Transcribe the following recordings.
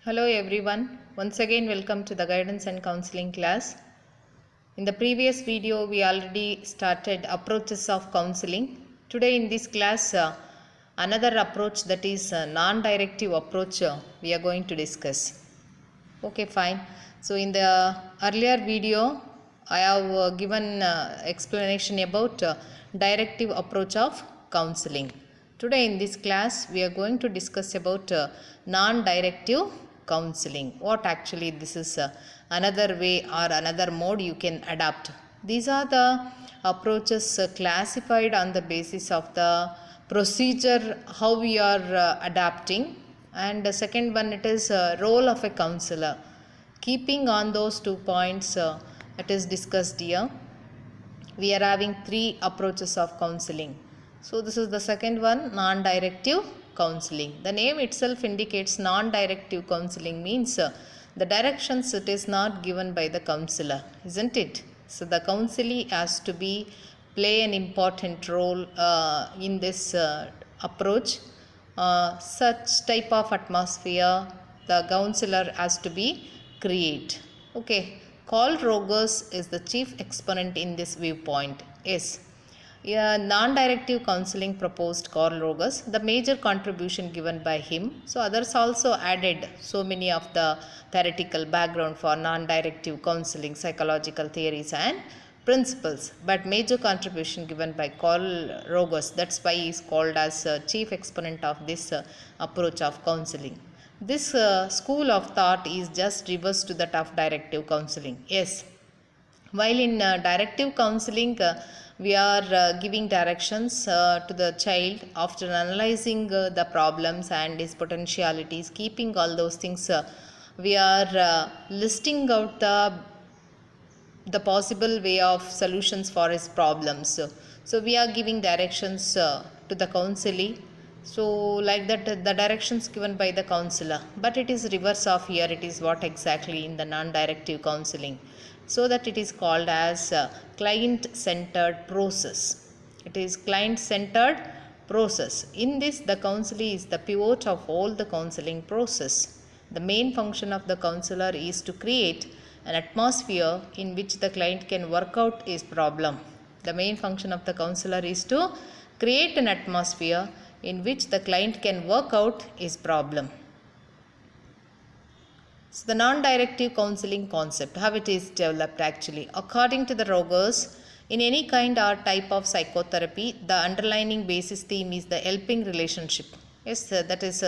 Hello everyone, once again welcome to the guidance and counseling class. In the previous video we already started approaches of counseling. Today in this class another approach, that is non-directive approach, we are going to discuss. Okay, fine. So in the earlier video I have given explanation about directive approach of counseling. Today in this class we are going to discuss about non-directive counseling. What actually this is, another way or another mode you can adapt. These are the approaches classified on the basis of the procedure how we are adapting, and the second one, it is role of a counselor. Keeping on those 2 points, it is discussed here. We are having three approaches of counseling. So this is the second one, non-directive counseling. The name itself indicates non-directive counseling means the directions it is not given by the counselor, isn't it? So the counselee has to be play an important role in this approach. Such type of atmosphere the counselor has to be create. Okay, Carl Rogers is the chief exponent in this viewpoint. Yes, non-directive counseling proposed Carl Rogers, the major contribution given by him. So others also added so many of the theoretical background for non-directive counseling, psychological theories and principles, but major contribution given by Carl Rogers. That's why he is called as chief exponent of this approach of counseling. This school of thought is just reverse to that of directive counseling. Yes, while in directive counseling we are giving directions to the child after analyzing the problems and his potentialities, keeping all those things, we are listing out the possible way of solutions for his problems. So we are giving directions to the counselee. So like that, the directions given by the counselor, but it is reverse of here. It is what exactly in the non-directive counseling, so that it is called as client-centered process. It is client-centered process. In this, the counselee is the pivot of all the counseling process. The main function of the counselor is to create an atmosphere in which the client can work out his problem. The main function of the counselor is to create an atmosphere in which the client can work out his problem. So the non-directive counseling concept, how it is developed actually. According to the Rogers, in any kind or type of psychotherapy, the underlying basis theme is the helping relationship. Yes, that is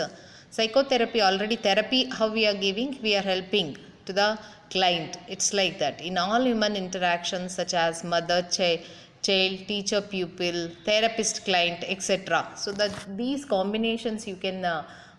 psychotherapy. Already therapy, how we are giving, we are helping to the client. It's like that. In all human interactions such as mother, child, teacher, pupil, therapist, client, etc. So that these combinations you can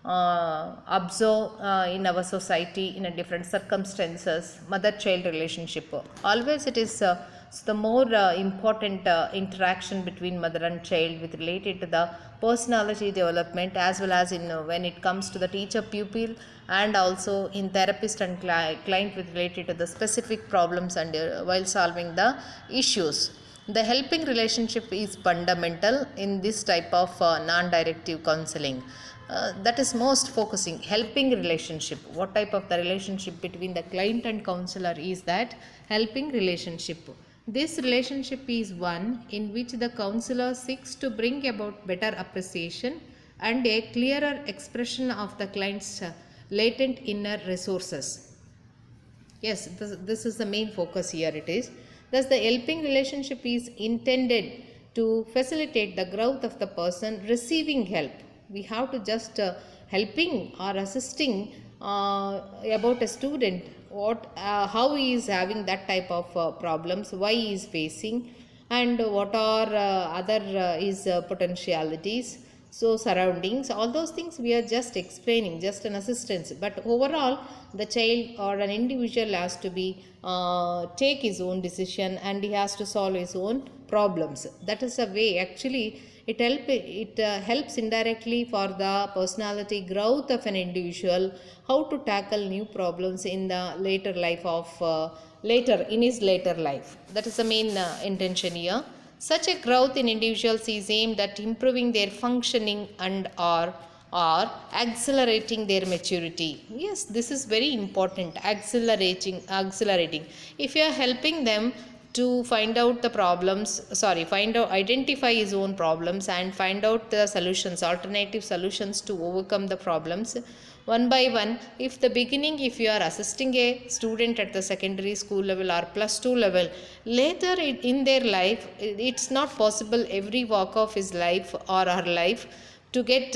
observe in our society in a different circumstances. Mother-child relationship, always it is the more important interaction between mother and child with related to the personality development, as well as in when it comes to the teacher pupil, and also in therapist and client with related to the specific problems and while solving the issues. The helping relationship is fundamental in this type of non-directive counseling. That is most focusing helping relationship. What type of the relationship between the client and counselor is that helping relationship. This relationship is one in which the counselor seeks to bring about better appreciation and a clearer expression of the client's latent inner resources. Yes, this is the main focus here it is. Thus, the helping relationship is intended to facilitate the growth of the person receiving help. We have to just helping or assisting about a student, how he is having that type of problems, why he is facing, and what are other his potentialities. So surroundings, all those things we are just explaining, just an assistance. But overall, the child or an individual has to be take his own decision, and he has to solve his own problems. That is a way actually it helps indirectly for the personality growth of an individual, how to tackle new problems in the later life of later in his later life. That is the main intention here. Such a growth in individuals is aimed at improving their functioning and or or accelerating their maturity. Yes, this is very important. Accelerating. If you are helping them to find out the problems, identify his own problems and find out the solutions, alternative solutions to overcome the problems one by one. If the beginning, if you are assisting a student at the secondary school level or plus 2 level, later in their life, it's not possible every walk of his life or her life to get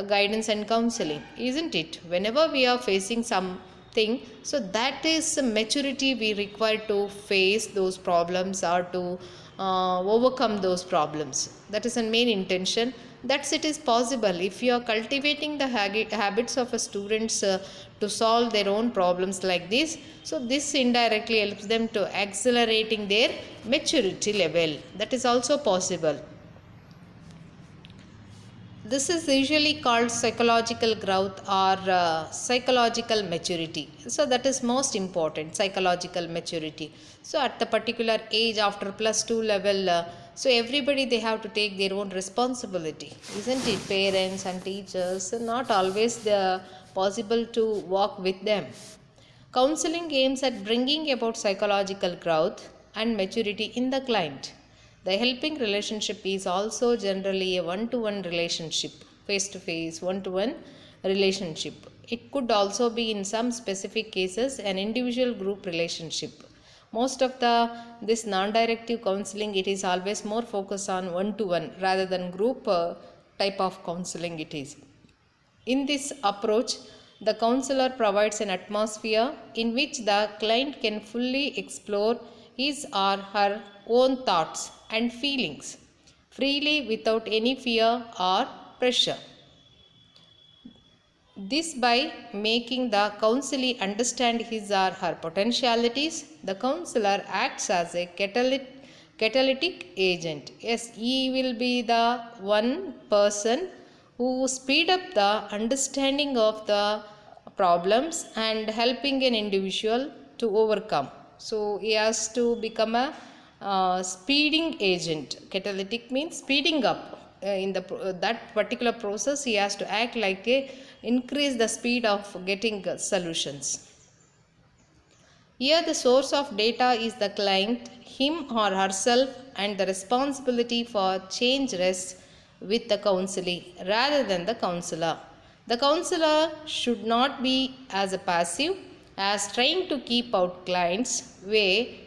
guidance and counseling, isn't it? Whenever we are facing something, so that is maturity we require to face those problems or to overcome those problems. That is the main intention. That's it is possible if you are cultivating the habits of a students to solve their own problems like this. So this indirectly helps them to accelerating their maturity level. That is also possible. This is usually called psychological growth or psychological maturity. So that is most important, psychological maturity. So at the particular age after plus 2 level, so everybody they have to take their own responsibility, isn't it? Parents and teachers, not always the possible to walk with them. Counseling aims at bringing about psychological growth and maturity in the client. The helping relationship is also generally a one-to-one relationship, face-to-face, one-to-one relationship. It could also be in some specific cases an individual group relationship. Most of this non-directive counseling, it is always more focused on one-to-one rather than group type of counseling it is. In this approach, the counselor provides an atmosphere in which the client can fully explore his or her own thoughts and feelings freely without any fear or pressure. This by making the counselee understand his or her potentialities, the counselor acts as a catalytic agent. Yes, he will be the one person who speed up the understanding of the problems and helping an individual to overcome. So he has to become a speeding agent. Catalytic means speeding up in that particular process. He has to act like a increase the speed of getting solutions. Here the source of data is the client, him or herself, and the responsibility for change rests with the counselee rather than the counselor. The counselor should not be as a passive as trying to keep out clients' way,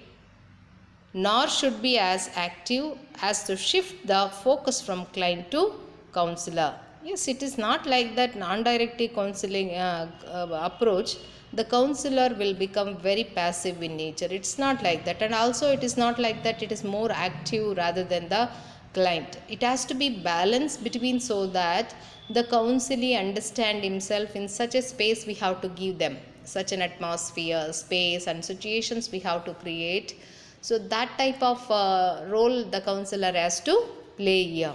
nor should be as active as to shift the focus from client to counselor. Yes, it is not like that non-directive counseling approach. The counselor will become very passive in nature. It's not like that. And also it is not like that it is more active rather than the client. It has to be balanced between, so that the counselee understand himself in such a space we have to give them, such an atmosphere, space and situations we have to create. So that type of role the counselor has to play here.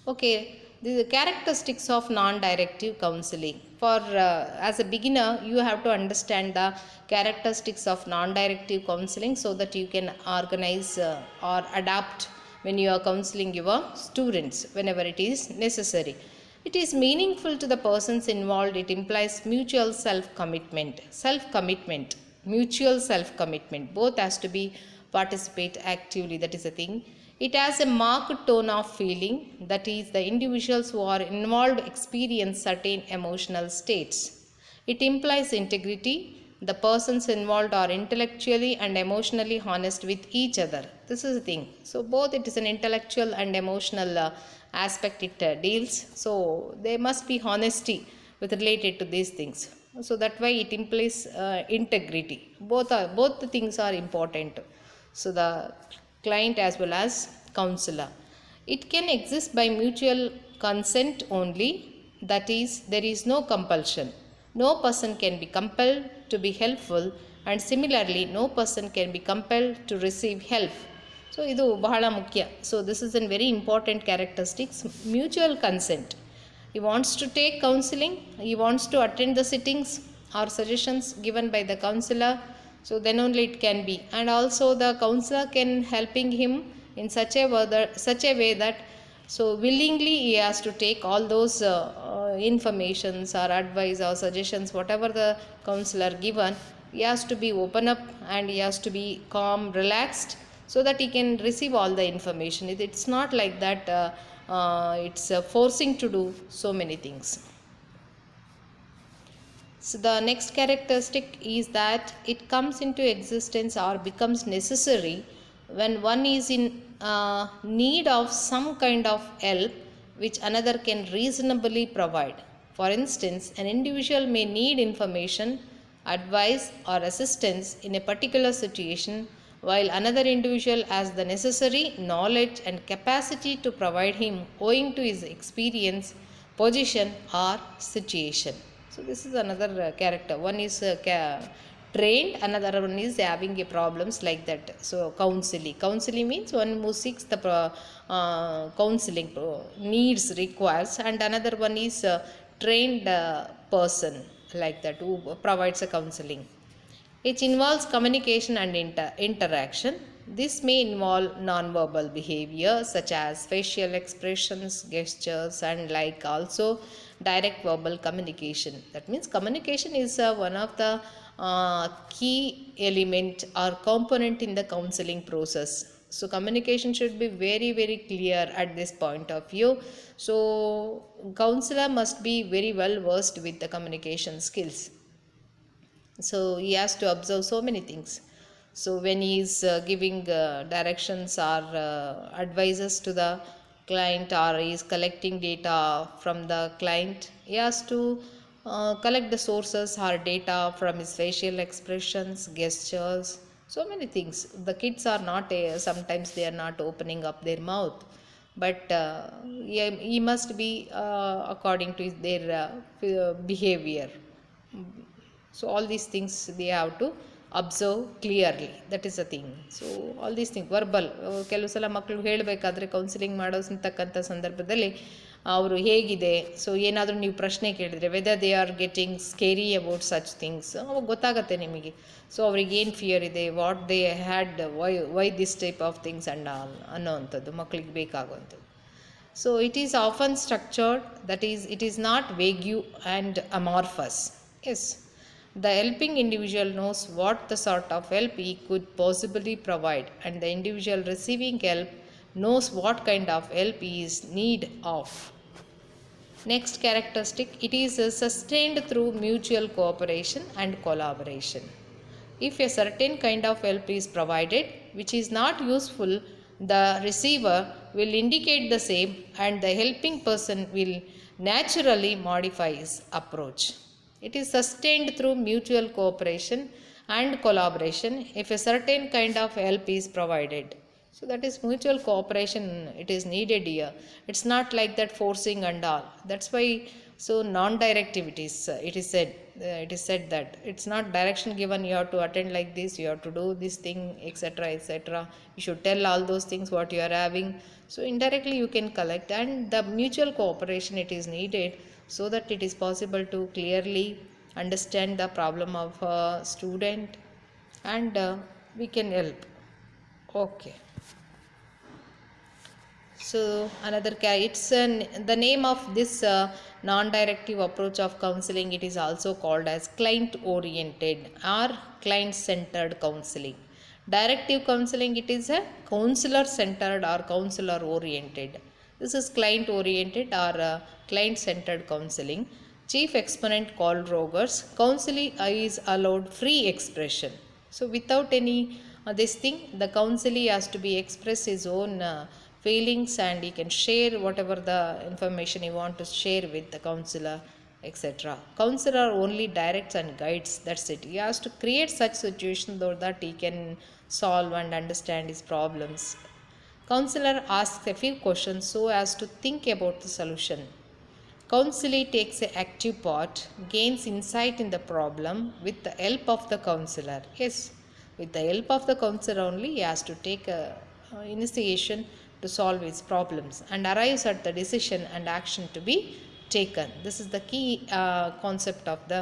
Okay, the characteristics of non-directive counseling. For as a beginner, you have to understand the characteristics of non-directive counseling so that you can organize or adapt when you are counseling your students whenever it is necessary. It is meaningful to the persons involved. It implies mutual self-commitment, mutual self-commitment. Both has to be participate actively. That is the thing. It has a marked tone of feeling, that is, the individuals who are involved experience certain emotional states. It implies integrity. The persons involved are intellectually and emotionally honest with each other. This is the thing. So both it is an intellectual and emotional aspect it deals. So there must be honesty with related to these things. So that way it implies integrity. Both the things are important. So the client as well as counselor. It can exist by mutual consent only, that is, there is no compulsion. No person can be compelled to be helpful, and similarly no person can be compelled to receive help. So idu bahala mukya. So this is a very important characteristics, mutual consent. He wants to take counseling, he wants to attend the sittings or suggestions given by the counselor. So then only it can be. And also the counselor can helping him in such a way that So willingly he has to take all those informations or advice or suggestions whatever the counselor given. He has to be open up and he has to be calm, relaxed, so that he can receive all the information. It's not like that it's forcing to do so many things. So the next characteristic is that it comes into existence or becomes necessary when one is in need of some kind of help which another can reasonably provide. For instance, an individual may need information, advice, or assistance in a particular situation, while another individual has the necessary knowledge and capacity to provide him owing to his experience, position, or situation. So this is another character. One is trained, another one is having a problems like that. So counseling means one who seeks the counseling needs, requires, and another one is trained person like that who provides a counseling. It involves communication and interaction. This may involve non-verbal behavior such as facial expressions, gestures, and like also direct verbal communication. That means communication is one of the key element or component in the counseling process. So communication should be very very clear at this point of view. So counselor must be very well versed with the communication skills. So he has to observe so many things. So when he is giving directions or advices to the client, or he is collecting data from the client, he has to collect the sources or data from his facial expressions, gestures, so many things. The kids are not sometimes they are not opening up their mouth, but he must be according to their behavior. So all these things they have to observe clearly. That is the thing. So all these things verbal. ಕೆಲವು ಸಲ ಮಕ್ಕಳು ಹೇಳಬೇಕಾದ್ರೆ counselling ಮಾಡೋತಕ್ಕಂಥ ಸಂದರ್ಭದಲ್ಲಿ ಅವರು ಹೇಗಿದೆ, so ಏನಾದರೂ ನೀವು ಪ್ರಶ್ನೆ ಕೇಳಿದರೆ whether they are getting scary about such things, ಅವಾಗ ಗೊತ್ತಾಗುತ್ತೆ ನಿಮಗೆ. ಸೊ ಅವ್ರಿಗೆ ಏನು ಫಿಯರ್ ಇದೆ, what they had, why this type of things and ಅನ್ನೋವಂಥದ್ದು ಮಕ್ಕಳಿಗೆ ಬೇಕಾಗುವಂಥದ್ದು. So it is often structured, that is it is not vague and amorphous. Yes, the helping individual knows what the sort of help he could possibly provide, and the individual receiving help knows what kind of help he is need of. Next characteristic, it is sustained through mutual cooperation and collaboration. If a certain kind of help is provided which is not useful, the receiver will indicate the same and the helping person will naturally modify his approach. It is sustained through mutual cooperation and collaboration if a certain kind of help is provided. So that is mutual cooperation, it is needed here. It's not like that forcing and all. That's why so non-directive it is said that it's not direction given, you have to attend like this, you have to do this thing, etc., etc. You should tell all those things what you are having. So indirectly you can collect, and the mutual cooperation it is needed so that it is possible to clearly understand the problem of a student, and we can help. Okay. So another it's the name of this non-directive approach of counseling, it is also called as client oriented or client centered counseling. Directive counseling, it is a counselor centered or counselor oriented. This is client oriented or client centered counseling. Chief exponent Carl Rogers, counseling is allowed free expression. So without any this thing, the counselee has to be express his own feelings, and he can share whatever the information he want to share with the counselor, etc. Counselor only directs and guides, that's it. He has to create such situation so that he can solve and understand his problems. Counselor asks a few questions so as to think about the solution. Counselee takes an active part, gains insight in the problem with the help of the counselor. Yes, with the help of the counselor only he has to take a initiation to solve his problems and arrives at the decision and action to be taken. This is the key concept of the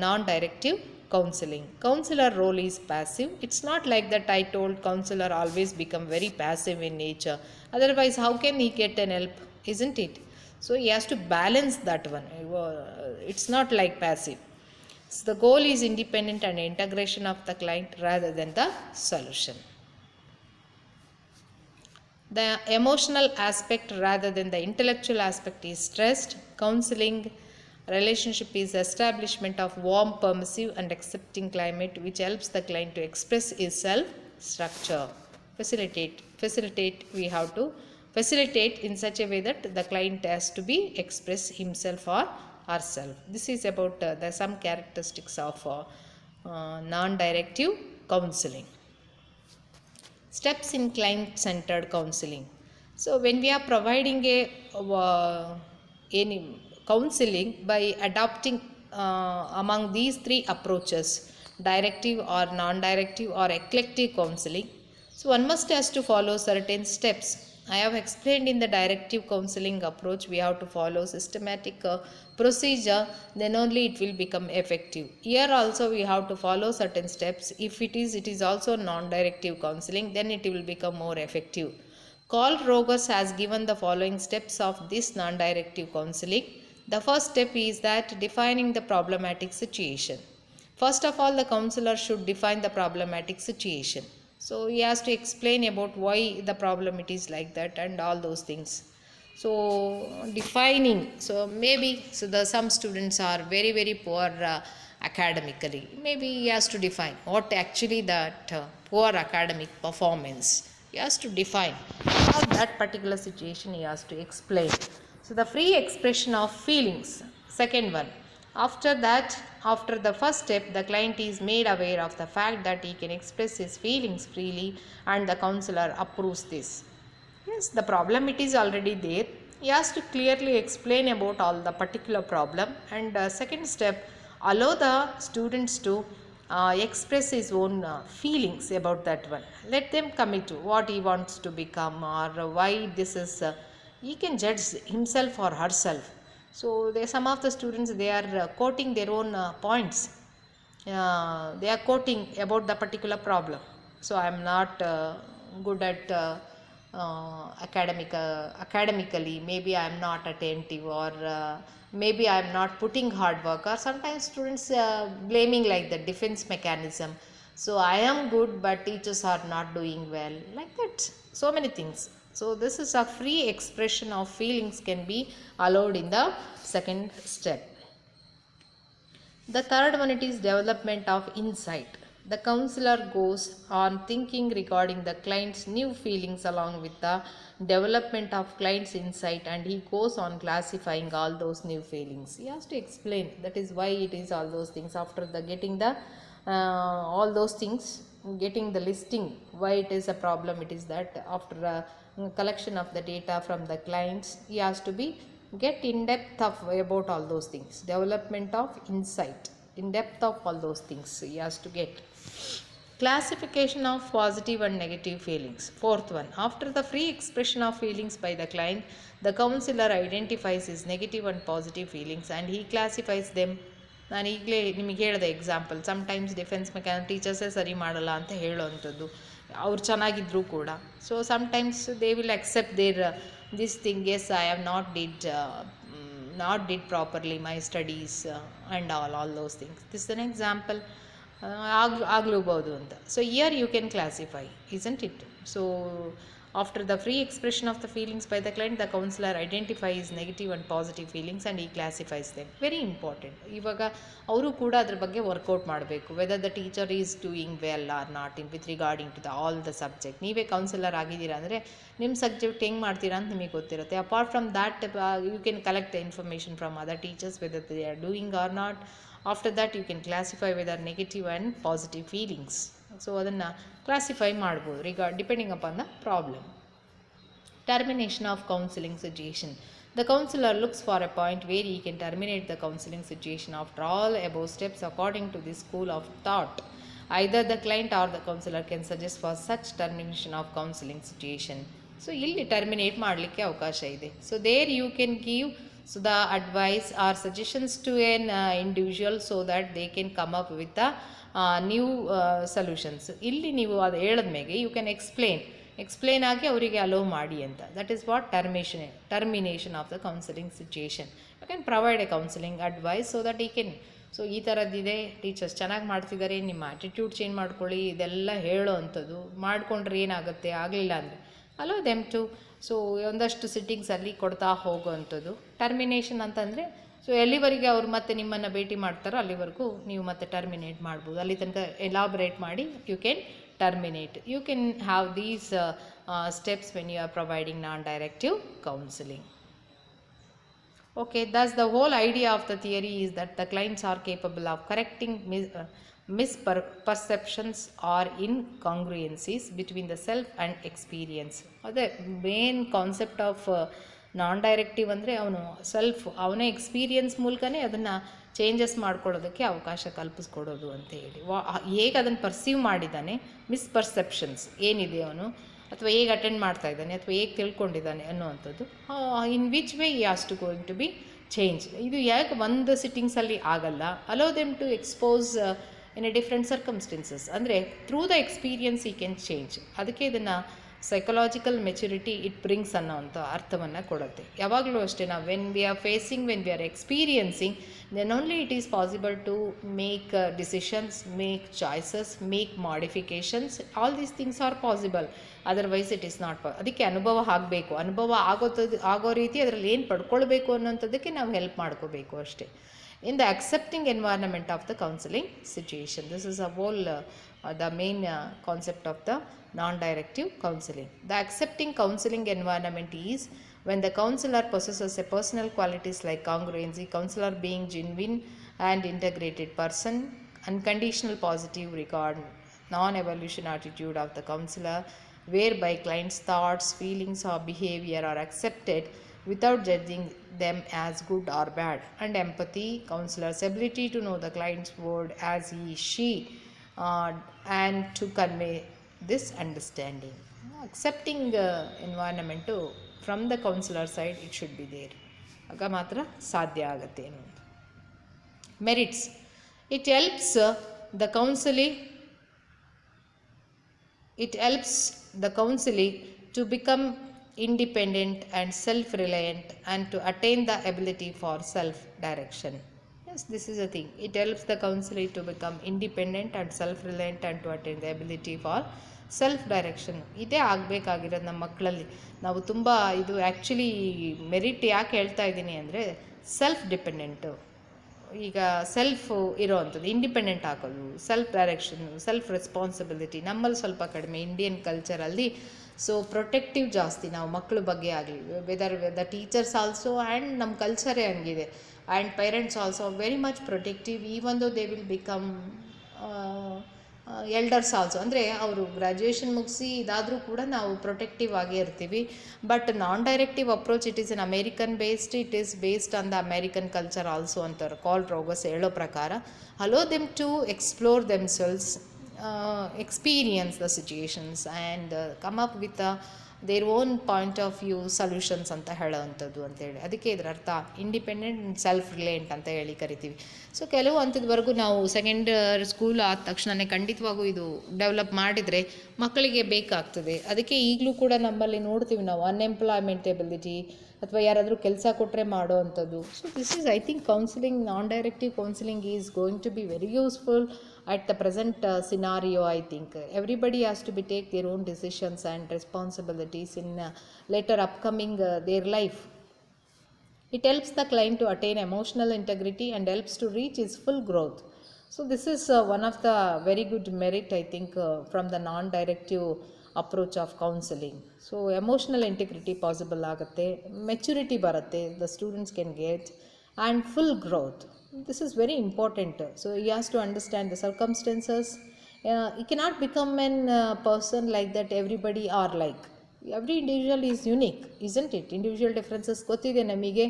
non-directive counseling. Counselor role is passive. It's not like that I told counselor always become very passive in nature. Otherwise, how can he get an help? Isn't it? So he has to balance that one. It's not like passive. So the goal is independent and integration of the client rather than the solution. The emotional aspect rather than the intellectual aspect is stressed. Counseling relationship is establishment of warm, permissive and accepting climate which helps the client to express his self structure. Facilitate, we have to facilitate in such a way that the client has to be express himself or herself. This is about the some characteristics of non-directive counseling. Steps in client-centered counseling. So when we are providing any counseling by adopting among these three approaches, directive or non-directive or eclectic counseling, so one must has to follow certain steps. I have explained in the directive counseling approach we have to follow systematic procedure, then only it will become effective. Here also we have to follow certain steps. If it is also non-directive counseling, then it will become more effective. Carl Rogers has given the following steps of this non-directive counseling. The first step is that defining the problematic situation. First of all, the counselor should define the problematic situation. So he has to explain about why the problem it is like that and all those things. So defining, so maybe some students are very very poor academically. Maybe he has to define what actually that poor academic performance. He has to define how that particular situation he has to explain. So the free expression of feelings, second one. After that, after the first step, the client is made aware of the fact that he can express his feelings freely and the counselor approves this. Yes, the problem it is already there. He has to clearly explain about all the particular problem. And second step, allow the students to express his own feelings about that one. Let them commit to what he wants to become or why this is. He can judge himself or herself. So some of the students, they are quoting their own points. They are quoting about the particular problem. So I am not good at academically. Maybe I am not attentive, or maybe I am not putting hard work. Or sometimes students blaming like the defense mechanism. So I am good, but teachers are not doing well. Like that, so many things. So this is a free expression of feelings can be allowed in the second step. The third one, it is development of insight. The counselor goes on thinking regarding the client's new feelings along with the development of client's insight, and he goes on classifying all those new feelings. He has to explain that is why it is all those things. After the getting the all those things, getting the listing why it is a problem, it is that after collection of the data from the clients, he has to be get in depth of about all those things. Development of insight, in depth of all those things he has to get. Classification of positive and negative feelings. Fourth one, after the free expression of feelings by the client, the counselor identifies his negative and positive feelings and he classifies them. ನಾನು ಈಗಲೇ ನಿಮಗೆ ಹೇಳಿದೆ example. Sometimes defence ಟೀಚರ್ಸೇ ಸರಿ ಮಾಡಲ್ಲ ಅಂತ ಹೇಳೋವಂಥದ್ದು, ಅವ್ರು ಚೆನ್ನಾಗಿದ್ದರೂ ಕೂಡ. So sometimes they will accept their this thing, yes I have not did properly my studies and all those things. This is an example. ಆಗ್ಲೂಬಹುದು ಅಂತ. So here you can classify, isn't it? So after the free expression of the feelings by the client, the counselor identifies negative and positive feelings and he classifies them. Very important. ಇವಾಗ ಅವರು ಕೂಡ ಅದ್ರ ಬಗ್ಗೆ work out ಮಾಡಬೇಕು, whether the teacher is doing well or not in with regarding to the all the subject. ನೀವೇ counsellor ಆಗಿದ್ದೀರಾ ಅಂದರೆ ನಿಮ್ಮ ಸಬ್ಜೆಕ್ಟ್ ಹೆಂಗೆ ಮಾಡ್ತೀರಾ ಅಂತ ನಿಮಗೆ ಗೊತ್ತಿರುತ್ತೆ. Apart from that you can collect the information from other teachers whether they are doing or not. After that you can classify whether negative and positive feelings. So ಅದನ್ನು ಕ್ಲಾಸಿಫೈ ಮಾಡ್ಬೋದು depending upon the problem. Termination of counseling situation. The counselor looks for a point where he can terminate the counseling situation after all above steps according to this school of thought. Either the client or the counselor can suggest for such termination of counseling situation. So ಇಲ್ಲಿ terminate ಮಾಡಲಿಕ್ಕೆ ಅವಕಾಶ ಇದೆ. So there you can give So the advice or suggestions to an individual so that they can come up with the new solutions. ಇಲ್ಲಿ ನೀವು ಅದು ಹೇಳಿದ್ಮೇಲೆ you can explain ಆಗಿ ಅವರಿಗೆ ಅಲೋ ಮಾಡಿ ಅಂತ. That is what termination of the counselling situation. You can provide a counselling advice so that he can, so ಈ ಥರದ್ದಿದೆ, teachers ಚೆನ್ನಾಗಿ ಮಾಡ್ತಿದ್ದಾರೆ, ನಿಮ್ಮ ಆ್ಯಟಿಟ್ಯೂಡ್ ಚೇಂಜ್ ಮಾಡ್ಕೊಳ್ಳಿ, ಇದೆಲ್ಲ ಹೇಳೋ ಅಂಥದ್ದು. ಮಾಡಿಕೊಂಡ್ರೆ ಏನಾಗುತ್ತೆ, ಆಗಲಿಲ್ಲ ಅಂದರೆ ಅಲೋ ದೆಮ್ ಟು, ಸೊ ಒಂದಷ್ಟು ಸಿಟ್ಟಿಂಗ್ಸಲ್ಲಿ ಕೊಡ್ತಾ ಹೋಗೋವಂಥದ್ದು. ಟರ್ಮಿನೇಷನ್ ಅಂತಂದರೆ ಸೊ ಎಲ್ಲಿವರೆಗೆ ಅವ್ರು ಮತ್ತೆ ನಿಮ್ಮನ್ನು ಭೇಟಿ ಮಾಡ್ತಾರೋ ಅಲ್ಲಿವರೆಗೂ ನೀವು ಮತ್ತೆ ಟರ್ಮಿನೇಟ್ ಮಾಡ್ಬೋದು. ಅಲ್ಲಿ ತನಕ ಎಲಾಬ್ರೇಟ್ ಮಾಡಿ you can terminate. You can have these steps when you are providing non-directive counselling. Okay, thus the whole idea of the theory is that the clients are capable of correcting misperceptions or incongruencies between the self and experience. ಅದೇ main concept of ನಾನ್-ಡೈರೆಕ್ಟಿವ್ ಅಂದರೆ ಅವನ experience ಮೂಲಕನೇ ಅದನ್ನು changes ಮಾಡ್ಕೊಳ್ಳೋದಕ್ಕೆ ಅವಕಾಶ ಕಲ್ಪಿಸ್ಕೊಡೋದು ಅಂತ ಹೇಳಿ. ಹೇಗೆ ಅದನ್ನು ಪರ್ಸೀವ್ ಮಾಡಿದ್ದಾನೆ, ಮಿಸ್ಪರ್ಸೆಪ್ಷನ್ಸ್ ಏನಿದೆ ಅವನು, ಅಥವಾ ಹೇಗೆ ಅಟೆಂಡ್ ಮಾಡ್ತಾ ಇದ್ದಾನೆ, ಅಥವಾ ಹೇಗೆ ತಿಳ್ಕೊಂಡಿದ್ದಾನೆ ಅನ್ನುವಂಥದ್ದು, in which way he has to going to be change. ಇದು ಯಾಕೆ ಒಂದು ಸಿಟ್ಟಿಂಗ್ಸಲ್ಲಿ ಆಗಲ್ಲ. Allow them to expose in a different circumstances, ಅಂದರೆ through the experience he can change. ಅದಕ್ಕೆ ಇದನ್ನು ಸೈಕಲಾಜಿಕಲ್ ಮೆಚುರಿಟಿ ಇಟ್ ಬ್ರಿಂಗ್ಸ್ ಅನ್ನೋವಂಥ ಅರ್ಥವನ್ನು ಕೊಡುತ್ತೆ. ಯಾವಾಗಲೂ ಅಷ್ಟೇ, ನಾವು when we are experiencing, then only it is possible to make decisions, make choices, make modifications. All these things are possible, otherwise it is not. ಅದಕ್ಕೆ ಅನುಭವ ಆಗಬೇಕು, ಅನುಭವ ಆಗೋ ರೀತಿ ಅದರಲ್ಲಿ ಏನು ಪಡ್ಕೊಳ್ಬೇಕು ಅನ್ನೋಂಥದ್ದಕ್ಕೆ ನಾವು ಹೆಲ್ಪ್ ಮಾಡ್ಕೋಬೇಕು ಅಷ್ಟೇ. In the accepting environment of the counseling situation, this is a whole the main concept of the non-directive counseling. The accepting counseling environment is when the counselor possesses a personal qualities like congruency, counselor being genuine and integrated person, unconditional positive regard, non-evolution attitude of the counselor, whereby client's thoughts, feelings or behavior are accepted without judging them as good or bad, and empathy, counselor's ability to know the client's word as she and to convey this understanding. Accepting environment from the counselor side, it should be there. ಆಗ ಮಾತ್ರ ಸಾಧ್ಯ ಆಗುತ್ತೆ ಅನ್ನೋದು. Merits, it helps the counselee to become independent and self-reliant and to attain the ability for self-direction. Yes, this is a thing. It helps the counselee to become independent and self-reliant and to attain the ability for self-direction. ಇದೇ ಆಗಬೇಕಾಗಿರೋದು ನಮ್ಮ ಮಕ್ಕಳಲ್ಲಿ. ನಾವು ತುಂಬ ಇದು actually merit ಯಾಕೆ ಹೇಳ್ತಾ ಇದ್ದೀನಿ ಅಂದರೆ, ಸೆಲ್ಫ್ ಡಿಪೆಂಡೆಂಟು, ಈಗ ಸೆಲ್ಫ್ ಇರೋವಂಥದ್ದು, ಇಂಡಿಪೆಂಡೆಂಟ್ ಆಗೋದು, ಸೆಲ್ಫ್ ಡೈರೆಕ್ಷನ್ನು, ಸೆಲ್ಫ್ ರೆಸ್ಪಾನ್ಸಿಬಿಲಿಟಿ ನಮ್ಮಲ್ಲಿ ಸ್ವಲ್ಪ ಕಡಿಮೆ ಇಂಡಿಯನ್ ಕಲ್ಚರಲ್ಲಿ. ಸೊ ಪ್ರೊಟೆಕ್ಟಿವ್ ಜಾಸ್ತಿ ನಾವು ಮಕ್ಕಳ ಬಗ್ಗೆ ಆಗಲಿ, whether the teachers also, and ನಮ್ಮ ಕಲ್ಚರೇ ಹಂಗಿದೆ, and parents also very much protective even though they will become elders also. ಅಂದರೆ ಅವರು ಗ್ರ್ಯಾಜುಯೇಷನ್ ಮುಗಿಸಿ ಇದಾದರೂ ಕೂಡ ನಾವು ಪ್ರೊಟೆಕ್ಟಿವ್ ಆಗೇ ಇರ್ತೀವಿ. But non-directive approach, it is an American based, it is based on the American culture also ಅಂತಾರೆ Carl Rogers ಹೇಳೋ ಪ್ರಕಾರ. Allow them to explore themselves, experience the situations and come up with their own point of view solutions ಅಂತ ಹೇಳೋವಂಥದ್ದು ಅಂತೇಳಿ. ಅದಕ್ಕೆ ಇದರ ಅರ್ಥ independent and self ರಿಲಯಂಟ್ ಅಂತ ಹೇಳಿ ಕರಿತೀವಿ. ಸೊ ಕೆಲವು ಹಂತದವರೆಗೂ ನಾವು ಸೆಕೆಂಡ್ ಸ್ಕೂಲ್ ಆದ ತಕ್ಷಣವೇ ಖಂಡಿತವಾಗೂ ಇದು ಡೆವಲಪ್ ಮಾಡಿದರೆ ಮಕ್ಕಳಿಗೆ ಬೇಕಾಗ್ತದೆ. ಅದಕ್ಕೆ ಈಗಲೂ ಕೂಡ ನಮ್ಮಲ್ಲಿ ನೋಡ್ತೀವಿ ನಾವು ಅನ್ಎಂಪ್ಲಾಯ್ಮೆಂಟ್ ಎಬಿಲಿಟಿ, ಅಥವಾ ಯಾರಾದರೂ ಕೆಲಸ ಕೊಟ್ಟರೆ ಮಾಡೋ ಅಂಥದ್ದು. So this is I think counselling, non-directive counselling is going to be very useful at the present scenario. I think everybody has to be take their own decisions and responsibilities in later upcoming their life. It helps the client to attain emotional integrity and helps to reach his full growth. So this is one of the very good merit, I think, from the non-directive approach of counseling. So emotional integrity possible ಆಗುತ್ತೆ, maturity ಬರುತ್ತೆ, the students can get, and full growth. This is very important. So he has to understand the circumstances. He cannot become a person like that everybody are like. Every individual is unique, isn't it? Individual differences ಗೊತ್ತಿದೆ ನಮಗೆ.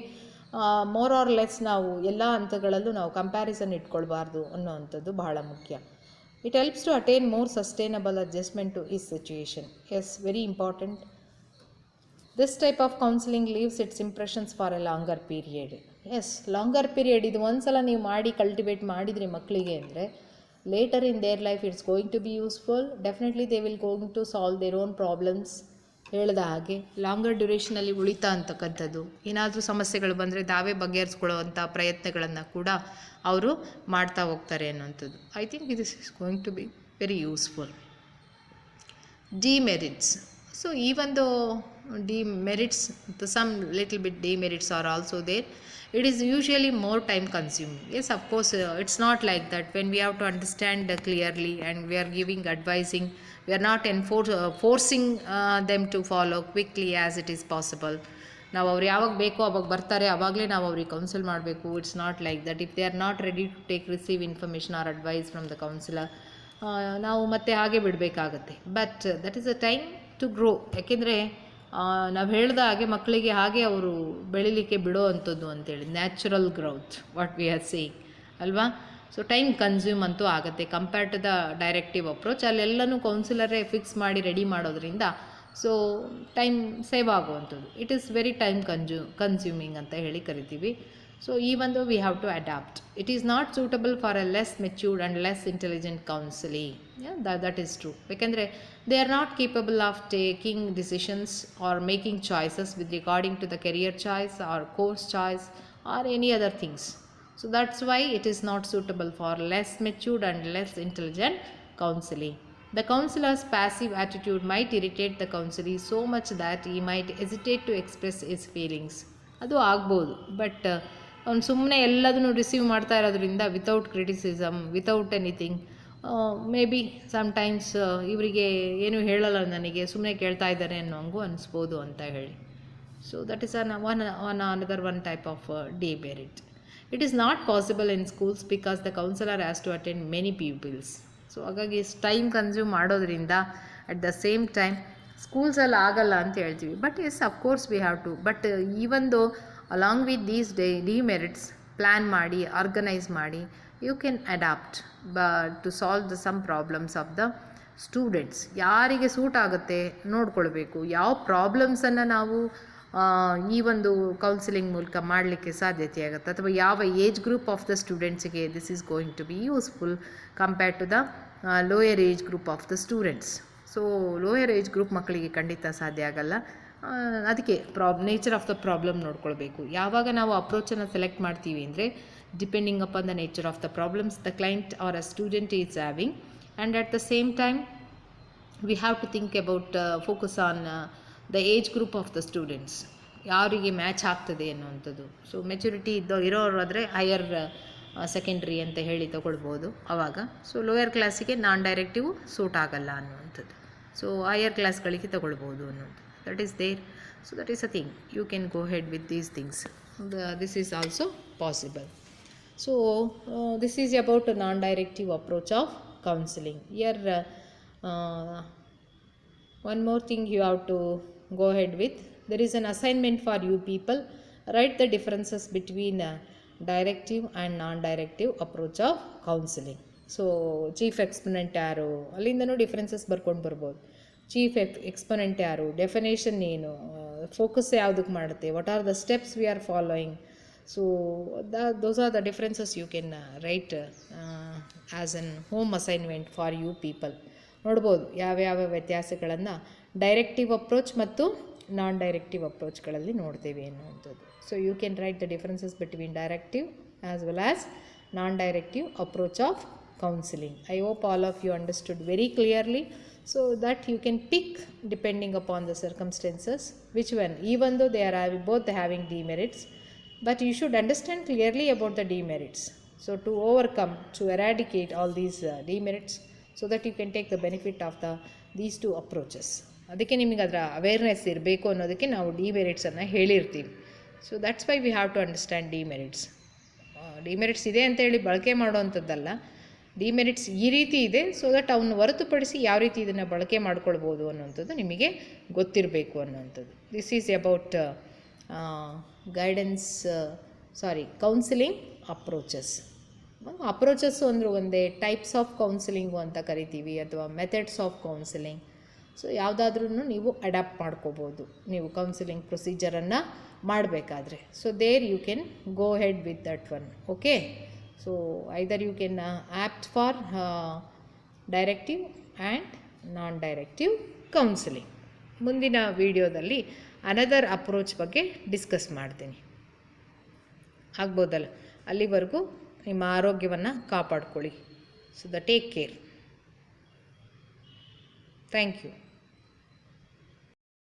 More or less ನಾವು ಎಲ್ಲ ಹಂತಗಳಲ್ಲೂ ನಾವು comparison ಇಟ್ಕೊಳ್ಬಾರ್ದು ಅನ್ನೋವಂಥದ್ದು ಬಹಳ ಮುಖ್ಯ. It helps to attain more sustainable adjustment to his situation. Yes, very important. This type of counseling leaves its impressions for a longer period. Yes, longer period. ಇದು ಒಂದು ಸಲ ನೀವು ಮಾಡಿ ಕಲ್ಟಿವೇಟ್ ಮಾಡಿದ್ರಿ ಮಕ್ಕಳಿಗೆ ಅಂದರೆ later in their life it's going to be useful. Definitely they will going to solve their own problems. ಹೇಳಿದ ಹಾಗೆ ಲಾಂಗರ್ ಡ್ಯೂರೇಷನಲ್ಲಿ ಉಳಿತಾ ಅಂತಕ್ಕಂಥದ್ದು, ಏನಾದರೂ ಸಮಸ್ಯೆಗಳು ಬಂದರೆ ತಾವೇ ಬಗೆಹರಿಸ್ಕೊಳ್ಳುವಂಥ ಪ್ರಯತ್ನಗಳನ್ನು ಕೂಡ ಅವರು ಮಾಡ್ತಾ ಹೋಗ್ತಾರೆ ಅನ್ನೋಂಥದ್ದು. I think this is going to be very useful. Demerits. So even though demerits, some little bit demerits are also there, it is usually more time consuming. Yes, of course, it's not like that. When we have to understand clearly and we are giving advising, we are not forcing them to follow quickly as it is possible. ನಾವು ಅವ್ರು ಯಾವಾಗ ಬೇಕೋ ಅವಾಗ ಬರ್ತಾರೆ, ಆವಾಗಲೇ ನಾವು ಅವ್ರಿಗೆ counsel ಮಾಡಬೇಕು. It's not like that. If they are not ready to receive information or advice from the counsellor, ನಾವು ಮತ್ತೆ ಹಾಗೆ ಬಿಡಬೇಕಾಗತ್ತೆ. But that is a time to grow. ಯಾಕೆಂದರೆ ನಾವು ಹೇಳಿದ ಹಾಗೆ ಮಕ್ಕಳಿಗೆ ಹಾಗೆ ಅವರು ಬೆಳಿಲಿಕ್ಕೆ ಬಿಡೋ ಅಂಥದ್ದು ಅಂತೇಳಿ natural growth what we are saying ಅಲ್ವಾ. ಸೊ ಟೈಮ್ ಕನ್ಸ್ಯೂಮ್ ಅಂತೂ ಆಗುತ್ತೆ compared to the directive approach. ಅಲ್ಲೆಲ್ಲನೂ ಕೌನ್ಸಿಲರೇ ಫಿಕ್ಸ್ ಮಾಡಿ ರೆಡಿ ಮಾಡೋದ್ರಿಂದ ಸೊ ಟೈಮ್ ಸೇವ್ ಆಗುವಂಥದ್ದು. It is very time consuming ಅಂತ ಹೇಳಿ ಕರಿತೀವಿ. So even though we have to adapt, it is not suitable for a less matured and less intelligent counselee. Yeah, that is true. Because they are not capable of taking decisions or making choices with regarding to the career choice or course choice or any other things. So that's why it is not suitable for less matured and less intelligent counselee. The counselor's passive attitude might irritate the counselee so much that he might hesitate to express his feelings. ಅದು ಆಗ್ಬೋದು. But ಅವ್ನು ಸುಮ್ಮನೆ ಎಲ್ಲದನ್ನು receive ಮಾಡ್ತಾ ಇರೋದ್ರಿಂದ without criticism, without anything, may be sometimes ಇವರಿಗೆ ಏನೂ ಹೇಳಲ್ಲ, ನನಗೆ ಸುಮ್ಮನೆ ಕೇಳ್ತಾ ಇದ್ದಾರೆ ಅನ್ನೋ ಹಂಗೂ ಅನಿಸ್ಬೋದು ಅಂತ ಹೇಳಿ. So that is another one type of demerit. It is not possible in schools because the counselor has to attend many pupils. So ಹಾಗಾಗಿ ಟೈಮ್ ಕನ್ಸ್ಯೂಮ್ ಮಾಡೋದ್ರಿಂದ ಅಟ್ ದ ಸೇಮ್ ಟೈಮ್ ಸ್ಕೂಲ್ಸಲ್ಲಿ ಆಗಲ್ಲ ಅಂತ ಹೇಳ್ತೀವಿ. But yes, of course we have to. But even though along with these demerits plan ಮಾಡಿ, organise ಮಾಡಿ, you can adapt to solve some problems of the students. ಯಾರಿಗೆ suit ಆಗುತ್ತೆ ನೋಡ್ಕೊಳ್ಬೇಕು. ಯಾವ ಪ್ರಾಬ್ಲಮ್ಸನ್ನು ನಾವು ಈ ಒಂದು ಕೌನ್ಸಿಲಿಂಗ್ ಮೂಲಕ ಮಾಡಲಿಕ್ಕೆ ಸಾಧ್ಯತೆ ಆಗುತ್ತೆ, ಅಥವಾ ಯಾವ ಏಜ್ ಗ್ರೂಪ್ ಆಫ್ ದ ಸ್ಟೂಡೆಂಟ್ಸಿಗೆ this is going to be useful compared to the lower age group of the students. So lower age group ಮಕ್ಕಳಿಗೆ ಖಂಡಿತ ಸಾಧ್ಯ ಆಗಲ್ಲ. ಅದಕ್ಕೆ ನೇಚರ್ ಆಫ್ ದ ಪ್ರಾಬ್ಲಮ್ ನೋಡ್ಕೊಳ್ಬೇಕು. ಯಾವಾಗ ನಾವು ಅಪ್ರೋಚನ್ನು ಸೆಲೆಕ್ಟ್ ಮಾಡ್ತೀವಿ ಅಂದರೆ depending upon the nature of the problems the client or a student is having, and at the same time we have to think about focus on the age group of the students, ಯಾರಿಗೆ match ಆಗ್ತದೆ ಅನ್ನುವಂಥದ್ದು. So maturity ಇರೋರಾದರೆ higher secondary ಅಂತ ಹೇಳಿ ತೊಗೊಳ್ಬೋದು ಆವಾಗ. So lower ಕ್ಲಾಸಿಗೆ ನಾನ್ directive suit ಆಗಲ್ಲ ಅನ್ನುವಂಥದ್ದು. ಸೊ ಹೈಯರ್ ಕ್ಲಾಸ್ಗಳಿಗೆ ತೊಗೊಳ್ಬೋದು ಅನ್ನೋದು. That is there. So that is a thing. You can go ahead with these things. This is also possible. So this is about non directive approach of counselling. Here one more thing you have to go ahead with. There is an assignment for you people. Write the differences between directive and non-directive approach of counseling. So chief exponent ಯಾರು, ಅಲ್ಲಿಂದನೂ differences ಬರ್ಕೊಂಡು ಬರ್ಬೋದು. Chief exponent ಯಾರು, definition ಏನು, focus ಯಾವುದಕ್ಕೆ ಮಾಡುತ್ತೆ, what are the steps we are following. So those are the differences you can write as an home assignment for you people. ನೋಡ್ಬೋದು ಯಾವ್ಯಾವ ವ್ಯತ್ಯಾಸಗಳನ್ನು ಡೈರೆಕ್ಟಿವ್ ಅಪ್ರೋಚ್ ಮತ್ತು ನಾನ್ ಡೈರೆಕ್ಟಿವ್ ಅಪ್ರೋಚ್ಗಳಲ್ಲಿ ನೋಡ್ತೇವೆ ಅನ್ನುವಂಥದ್ದು. So you can write the differences between directive as well as non-directive approach of counseling. I hope all of you understood very clearly, so that you can pick depending upon the circumstances which one, even though they are both having demerits, but you should understand clearly about the demerits. So to overcome, to eradicate all these demerits, so that you can take the benefit of these two approaches. ಅದಕ್ಕೆ ನಿಮಗೆ ಅದರ awareness ಇರಬೇಕು ಅನ್ನೋದಕ್ಕೆ ನಾವು ಡಿಮೆರಿಟ್ಸನ್ನು ಹೇಳಿರ್ತೀವಿ. So that's why we have to understand demerits. Demerits ಇದೆ ಅಂತೇಳಿ ಬಳಕೆ ಮಾಡೋವಂಥದ್ದಲ್ಲ. ಡಿಮೆರಿಟ್ಸ್ ಈ ರೀತಿ ಇದೆ, ಸೊ ದಟ್ ಅವನ್ನ ಹೊರತುಪಡಿಸಿ ಯಾವ ರೀತಿ ಇದನ್ನು ಬಳಕೆ ಮಾಡ್ಕೊಳ್ಬೋದು ಅನ್ನೋವಂಥದ್ದು ನಿಮಗೆ ಗೊತ್ತಿರಬೇಕು ಅನ್ನೋವಂಥದ್ದು. This is about guidance counselling approaches. Approaches ಅಂದರೆ ಒಂದೇ ಟೈಪ್ಸ್ ಆಫ್ ಕೌನ್ಸಿಲಿಂಗು ಅಂತ ಕರಿತೀವಿ, ಅಥವಾ ಮೆಥಡ್ಸ್ ಆಫ್ ಕೌನ್ಸಿಲಿಂಗ್. ಸೊ ಯಾವುದಾದ್ರೂ ನೀವು ಅಡ್ಯಾಪ್ಟ್ ಮಾಡ್ಕೋಬೋದು ನೀವು ಕೌನ್ಸಿಲಿಂಗ್ ಪ್ರೊಸೀಜರನ್ನು ಮಾಡಬೇಕಾದ್ರೆ. So there you can go ahead with that one. Okay, so either you can opt for directive and non directive counselling. ಮುಂದಿನ ವಿಡಿಯೋದಲ್ಲಿ ಅನದರ್ ಅಪ್ರೋಚ್ ಬಗ್ಗೆ ಡಿಸ್ಕಸ್ ಮಾಡ್ತೀನಿ. ಆಗ್ಬೋದಲ್ಲ? ಅಲ್ಲಿವರೆಗೂ ನಿಮ್ಮ ಆರೋಗ್ಯವನ್ನು ಕಾಪಾಡ್ಕೊಳ್ಳಿ. So take care. Thank you.